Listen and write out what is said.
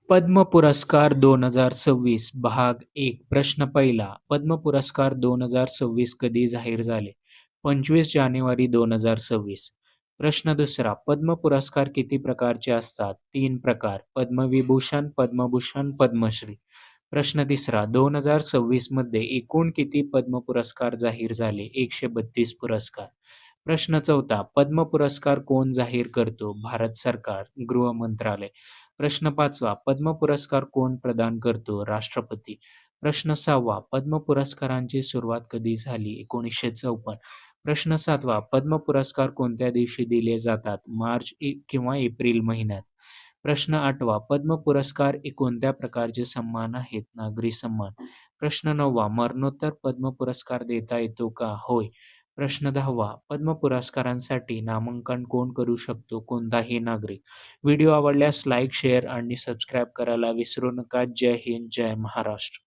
पद्म पुरस्कार 2026 भाग 1 प्रश्न पहिला. पद्म पुरस्कार 2026 कधी जाहीर झाले? 25 जानेवारी 2026. प्रश्न दुसरा. पद्म पुरस्कार किती प्रकारचे असतात? 3 प्रकार. पद्मविभूषण, पद्मभूषण, पद्मश्री. प्रश्न तिसरा. 2026 मध्ये एकूण किती पद्म पुरस्कार जाहीर झाले? 132 पुरस्कार. प्रश्न चौथा. पद्म पुरस्कार कोण जाहीर करतो? भारत सरकार, गृह मंत्रालय. प्रश्न पाचवा. पद्म पुरस्कार कोण प्रदान करतो? राष्ट्रपती. प्रश्न सहावा. पद्म पुरस्कारांची सुरुवात कधी झाली? 1954. प्रश्न सातवा. पद्म पुरस्कार कोणत्या दिवशी दिले जातात? मार्च किंवा एप्रिल महिन्यात. प्रश्न आठवा. पद्म पुरस्कार कोणत्या प्रकारचे सन्मान आहेत? नागरी सन्मान. प्रश्न नववा. मरणोत्तर पद्म पुरस्कार देता येतो का? होय. प्रश्न 10वा. पद्म पुरस्कारांसाठी नामांकन कोण करू शकतो? कोणताही नागरिक. व्हिडिओ आवडल्यास लाईक, शेअर आणि सबस्क्राईब करायला विसरू नका. जय हिंद, जय महाराष्ट्र.